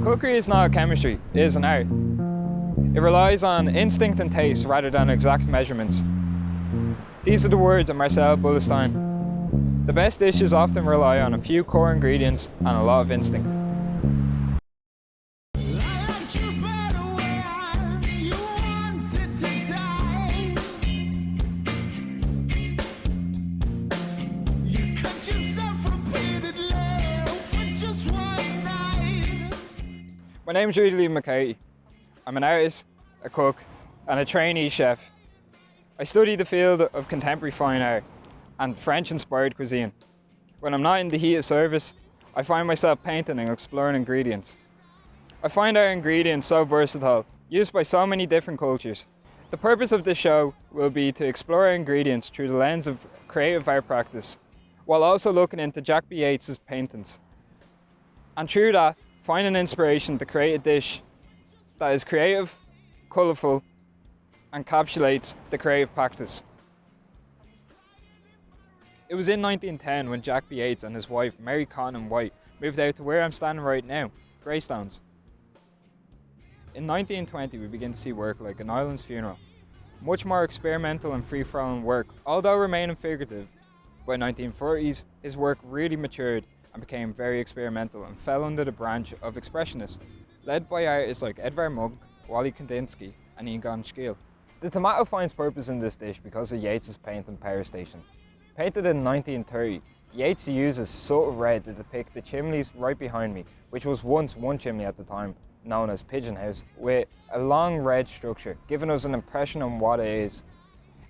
Cookery is not chemistry, it is an art. It relies on instinct and taste rather than exact measurements. These are the words of Marcel Bullerstein. The best dishes often rely on a few core ingredients and a lot of instinct. My name is Rudy Lee McCarthy. I'm an artist, a cook, and a trainee chef. I study the field of contemporary fine art and French-inspired cuisine. When I'm not in the heat of service, I find myself painting and exploring ingredients. I find our ingredients so versatile, used by so many different cultures. The purpose of this show will be to explore our ingredients through the lens of creative art practice, while also looking into Jack B. Yeats's paintings. And through that, find an inspiration to create a dish that is creative, colourful, and encapsulates the creative practice. It was in 1910 when Jack B. Yeats and his wife, Mary Cotton White, moved out to where I'm standing right now, Greystones. In 1920, we begin to see work like An Island's Funeral, much more experimental and free-flowing work, although remaining figurative. By 1940s, his work really matured and became very experimental and fell under the branch of Expressionist, led by artists like Edvard Munch, Wally Kandinsky and Egon Schiele. The tomato finds purpose in this dish because of Yeats's painting Power Station. Painted in 1930, Yeats uses subtle red to depict the chimneys right behind me, which was once one chimney at the time, known as Pigeon House, with a long red structure, giving us an impression on what it is.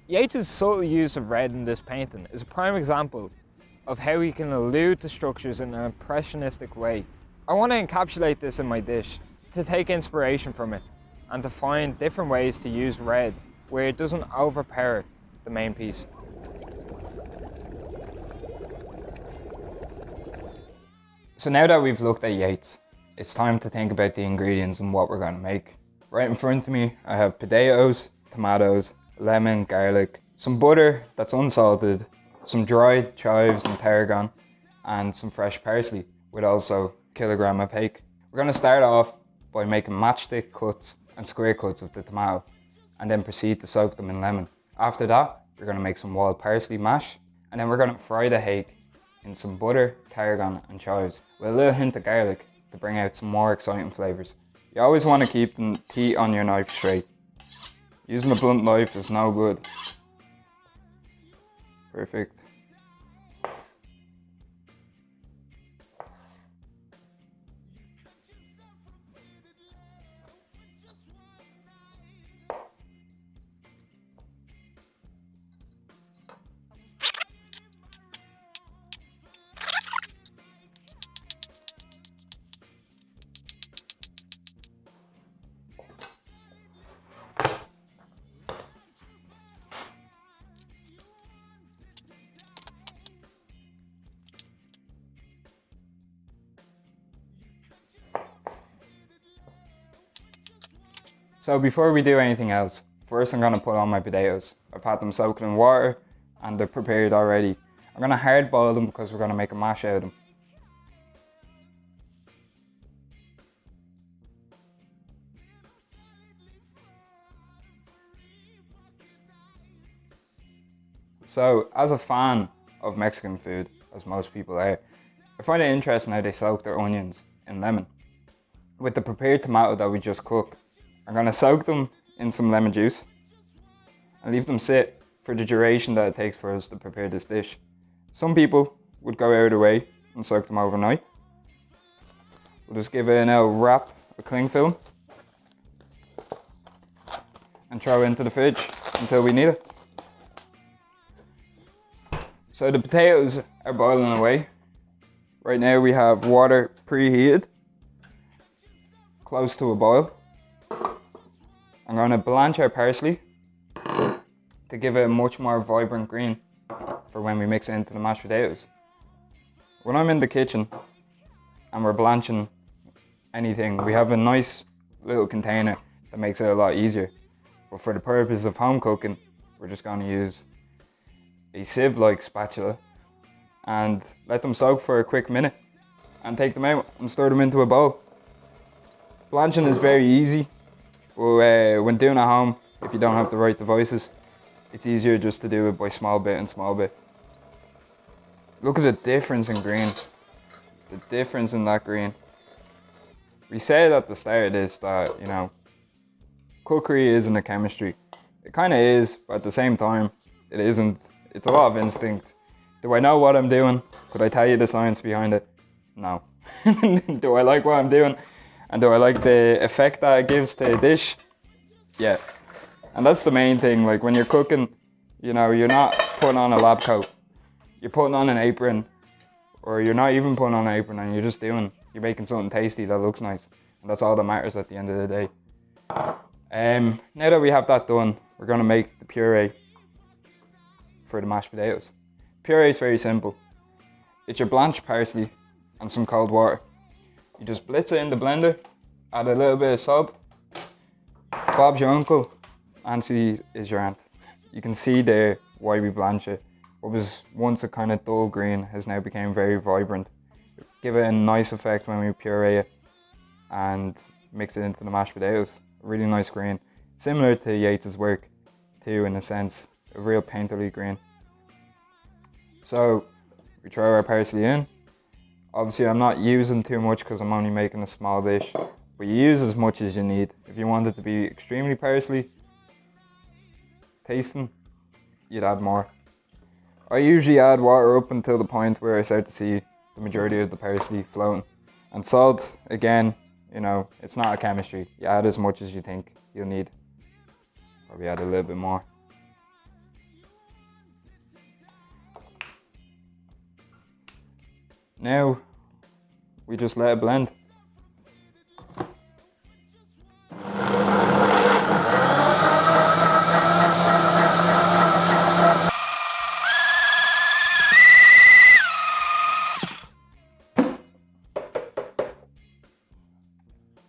Yeats's subtle use of red in this painting is a prime example of how he can allude to structures in an impressionistic way. I want to encapsulate this in my dish, to take inspiration from it, and to find different ways to use red where it doesn't overpower the main piece. So now that we've looked at Yeats, it's time to think about the ingredients and what we're going to make. Right in front of me, I have potatoes, tomatoes, lemon, garlic, some butter that's unsalted, some dried chives and tarragon, and some fresh parsley, with also a kilogram of hake. We're going to start off by making matchstick cuts and square cuts of the tomato, and then proceed to soak them in lemon. After that, we're going to make some wild parsley mash, and then we're going to fry the hake in some butter, tarragon and chives, with a little hint of garlic to bring out some more exciting flavours. You always want to keep the heat on your knife straight. Using a blunt knife is no good. Perfect. So before we do anything else, first I'm going to put on my potatoes. I've had them soaking in water and they're prepared already. I'm going to hard boil them because we're going to make a mash out of them. So as a fan of Mexican food, as most people are, I find it interesting how they soak their onions in lemon. With the prepared tomato that we just cooked, I'm going to soak them in some lemon juice and leave them sit for the duration that it takes for us to prepare this dish. Some people would go out of their way and soak them overnight. We'll just give it an old wrap of cling film and throw it into the fridge until we need it. So the potatoes are boiling away. Right now we have water preheated, close to a boil. I'm going to blanch our parsley to give it a much more vibrant green for when we mix it into the mashed potatoes. When I'm in the kitchen and we're blanching anything, we have a nice little container that makes it a lot easier. But for the purpose of home cooking, we're just going to use a sieve-like spatula and let them soak for a quick minute and take them out and stir them into a bowl. Blanching is very easy, but when doing at home, if you don't have the right devices, it's easier just to do it by small bit and small bit. Look at the difference in green. The difference in that green. We said at the start of this that, you know, cookery isn't a chemistry. It kind of is, but at the same time, it isn't. It's a lot of instinct. Do I know what I'm doing? Could I tell you the science behind it? No. Do I like what I'm doing? And do I like the effect that it gives to a dish? Yeah. And that's the main thing. Like when you're cooking, you know, you're not putting on a lab coat. You're putting on an apron, or you're not even putting on an apron, and you're making something tasty that looks nice. And that's all that matters at the end of the day. Now that we have that done, we're gonna make the puree for the mashed potatoes. Puree is very simple. It's your blanched parsley and some cold water. You just blitz it in the blender, add a little bit of salt. Bob's your uncle, Nancy is your aunt. You can see there why we blanch it. What was once a kind of dull green has now become very vibrant. Give it a nice effect when we puree it and mix it into the mashed potatoes. A really nice green. Similar to Yates's work too, in a sense. A real painterly green. So we throw our parsley in. Obviously I'm not using too much because I'm only making a small dish, but you use as much as you need. If you want it to be extremely parsley tasting, you'd add more. I usually add water up until the point where I start to see the majority of the parsley floating. And salt, again, you know, it's not a chemistry. You add as much as you think you'll need. Probably add a little bit more. Now, we just let it blend.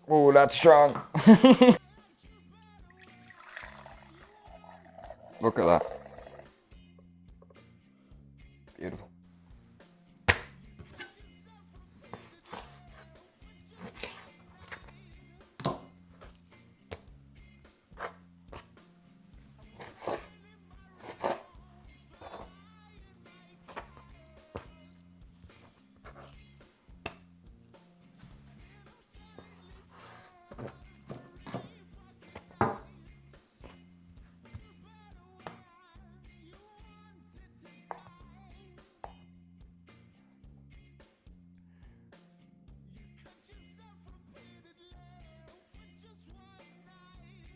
Oh, that's strong. Look at that. Beautiful.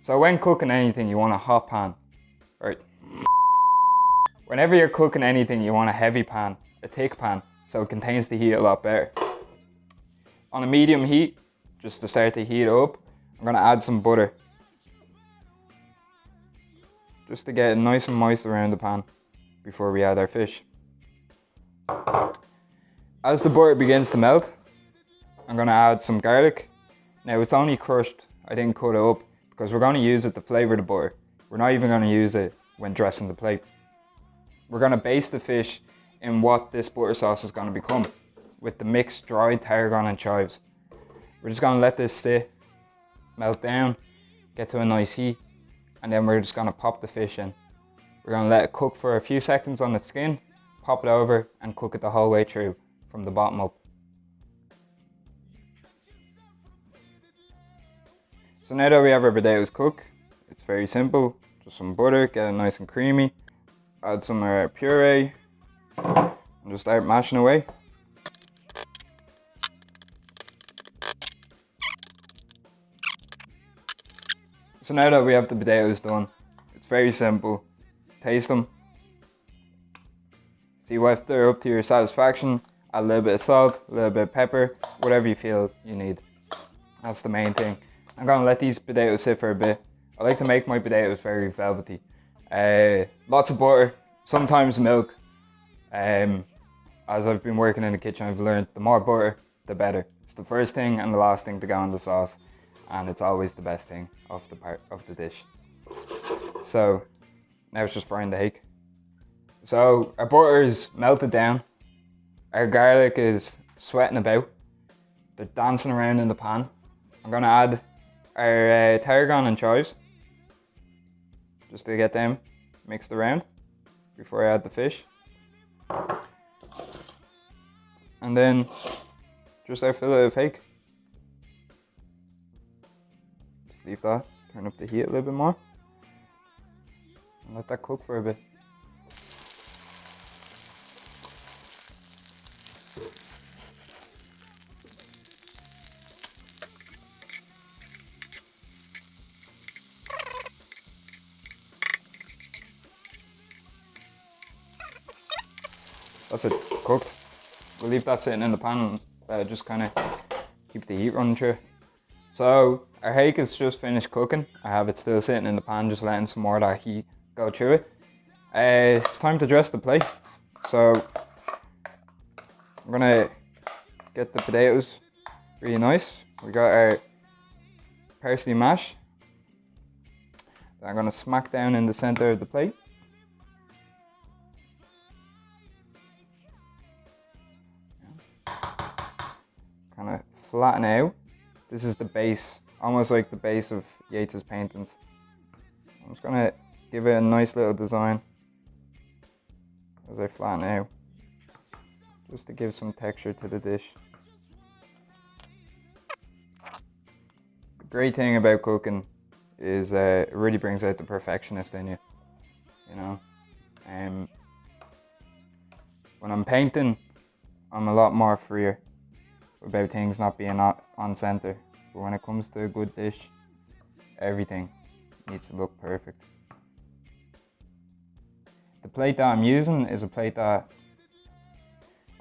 So when cooking anything, you want a hot pan, right? Whenever you're cooking anything, you want a heavy pan, a thick pan, so it contains the heat a lot better. On a medium heat, just to start to heat up, I'm gonna add some butter. Just to get it nice and moist around the pan before we add our fish. As the butter begins to melt, I'm gonna add some garlic. Now it's only crushed, I didn't cut it up, because we're going to use it to flavour the butter. We're not even going to use it when dressing the plate. We're going to baste the fish in what this butter sauce is going to become, with the mixed dried tarragon and chives. We're just going to let this sit, melt down, get to a nice heat, and then we're just going to pop the fish in. We're going to let it cook for a few seconds on the skin, pop it over and cook it the whole way through, from the bottom up. So now that we have our potatoes cooked, it's very simple. Just some butter, get it nice and creamy. Add some puree and just start mashing away. So now that we have the potatoes done, it's very simple. Taste them. See if they're up to your satisfaction. Add a little bit of salt, a little bit of pepper, whatever you feel you need. That's the main thing. I'm gonna let these potatoes sit for a bit. I like to make my potatoes very velvety. Lots of butter, sometimes milk. As I've been working in the kitchen, I've learned the more butter, the better. It's the first thing and the last thing to go in the sauce, and it's always the best thing of the dish. So now it's just frying the egg. So our butter is melted down. Our garlic is sweating about. They're dancing around in the pan. I'm gonna add our tarragon and chives, just to get them mixed around before I add the fish. And then just our fillet of hake. Just leave that, turn up the heat a little bit more, and let that cook for a bit. That's it, cooked. We'll leave that sitting in the pan and just kind of keep the heat running through. So our hake is just finished cooking. I have it still sitting in the pan, just letting some more of that heat go through it. It's time to dress the plate. So I'm gonna get the potatoes really nice. We got our parsley mash that I'm gonna smack down in the center of the plate. Kind of flatten out. This is the base, almost like the base of Yeats's paintings. I'm just gonna give it a nice little design as I flatten out, just to give some texture to the dish. The great thing about cooking is it really brings out the perfectionist in you, you know. When I'm painting, I'm a lot more freer about things not being on center, but when it comes to a good dish, everything needs to look perfect. The plate that I'm using is a plate that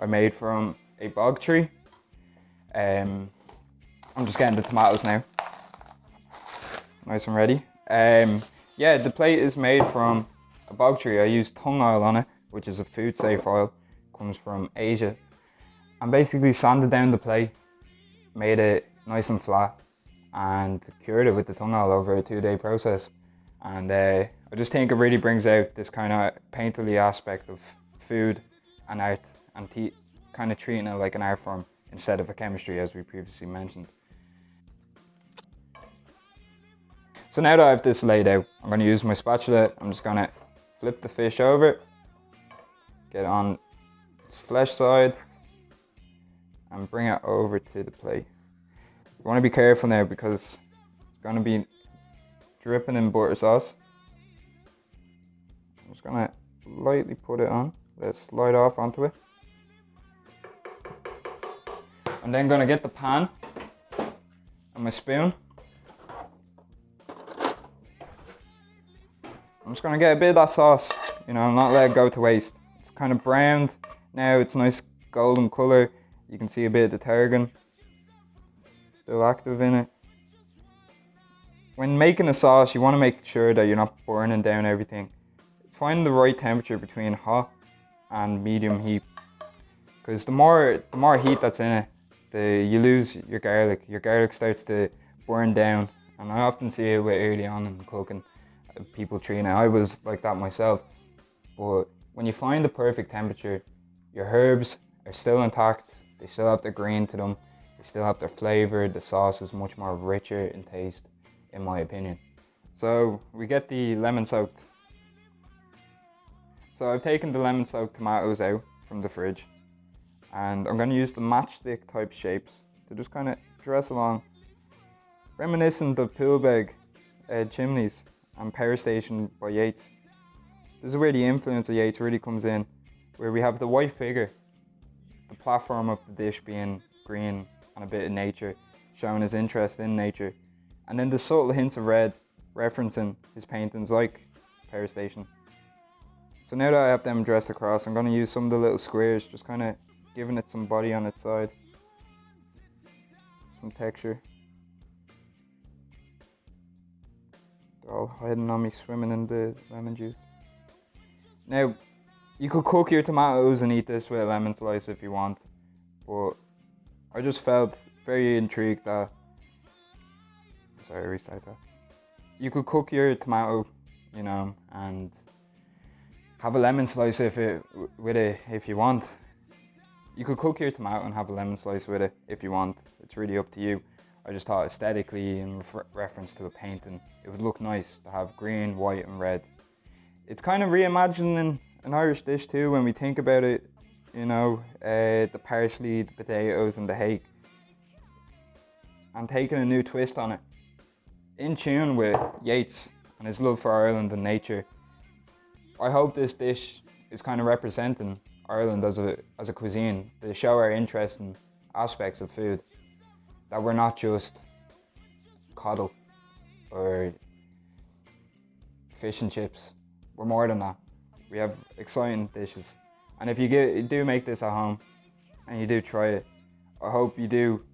I made from a bog tree. I'm just getting the tomatoes now, nice and ready. Yeah, the plate is made from a bog tree. I used tung oil on it, which is a food safe oil, comes from Asia. And basically sanded down the plate, made it nice and flat, and cured it with the tung oil over a 2-day process. And I just think it really brings out this kind of painterly aspect of food and art, and kind of treating it like an art form instead of a chemistry, as we previously mentioned. So now that I have this laid out, I'm going to use my spatula. I'm just going to flip the fish over, get it on its flesh side, and bring it over to the plate. You want to be careful now because it's going to be dripping in butter sauce. I'm just going to lightly put it on, let it slide off onto it. I'm then going to get the pan and my spoon. I'm just going to get a bit of that sauce, you know, not let it go to waste. It's kind of browned now, it's nice golden colour. You can see a bit of the tarragon still active in it. When making a sauce, you want to make sure that you're not burning down everything. It's finding the right temperature between hot and medium heat, because the more heat that's in it, you lose your garlic. Your garlic starts to burn down, and I often see it early on in cooking, people treating it. I was like that myself, but when you find the perfect temperature, your herbs are still intact. They still have their green to them, they still have their flavour, the sauce is much more richer in taste, in my opinion. So we get the lemon soaked. So I've taken the lemon soaked tomatoes out from the fridge, and I'm going to use the matchstick type shapes to just kind of dress along, reminiscent of Poolbeg Chimneys and Power Station by Yeats. This is where the influence of Yeats really comes in, where we have the white figure, the platform of the dish being green and a bit of nature, showing his interest in nature, and then the subtle hints of red referencing his paintings like Power Station. So now that I have them dressed across, I'm going to use some of the little squares, just kind of giving it some body on its side, some texture. They're all hiding on me, swimming in the lemon juice. Now, you could cook your tomatoes and eat this with a lemon slice if you want, but I just felt very intrigued that, sorry, restart that. You could cook your tomato, you know, and have a lemon slice with it if you want. You could cook your tomato and have a lemon slice with it if you want. It's really up to you. I just thought aesthetically, in reference to a painting, it would look nice to have green, white and red. It's kind of reimagining an Irish dish too when we think about it, you know, the parsley, the potatoes and the hake, and taking a new twist on it, in tune with Yeats and his love for Ireland and nature. I hope this dish is kind of representing Ireland as a cuisine, to show our interest in aspects of food, that we're not just coddle or fish and chips. We're more than that. We have exciting dishes. And if you do make this at home and you do try it, I hope you do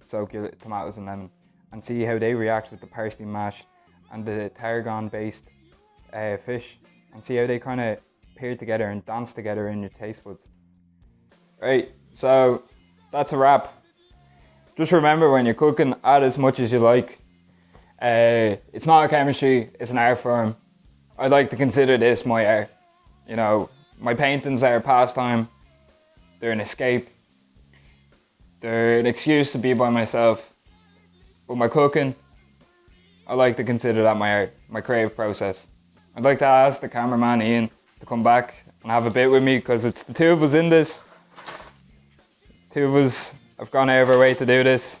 soak your tomatoes in lemon and see how they react with the parsley mash and the tarragon based fish, and see how they kind of pair together and dance together in your taste buds. Right, so that's a wrap. Just remember, when you're cooking, add as much as you like. It's not a chemistry, it's an art form. I'd like to consider this my art. You know, my paintings are a pastime, they're an escape, they're an excuse to be by myself. But my cooking, I like to consider that my art, my creative process. I'd like to ask the cameraman Ian to come back and have a bit with me, because it's the two of us in this. Two of us have gone out of our way to do this.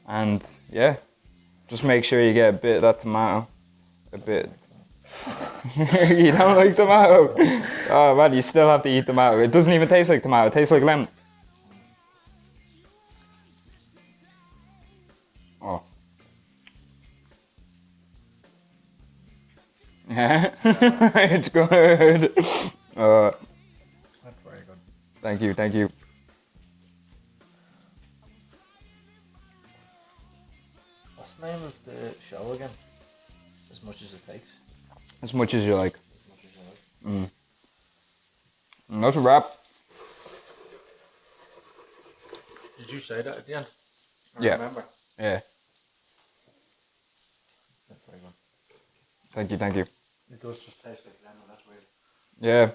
And yeah, just make sure you get a bit of that tomato. A bit. You don't like tomato? Oh man, you still have to eat tomato. It doesn't even taste like tomato, it tastes like lemon. Oh. Yeah, it's good. That's very good. Thank you, thank you. What's the name of the show again? As Much As It Takes. As much as you like. As much as you like. And that's a wrap. Did you say that at the end? Yeah. Remember? Yeah. That's very good. Thank you, thank you. It does just taste like lemon, that's weird. Yeah.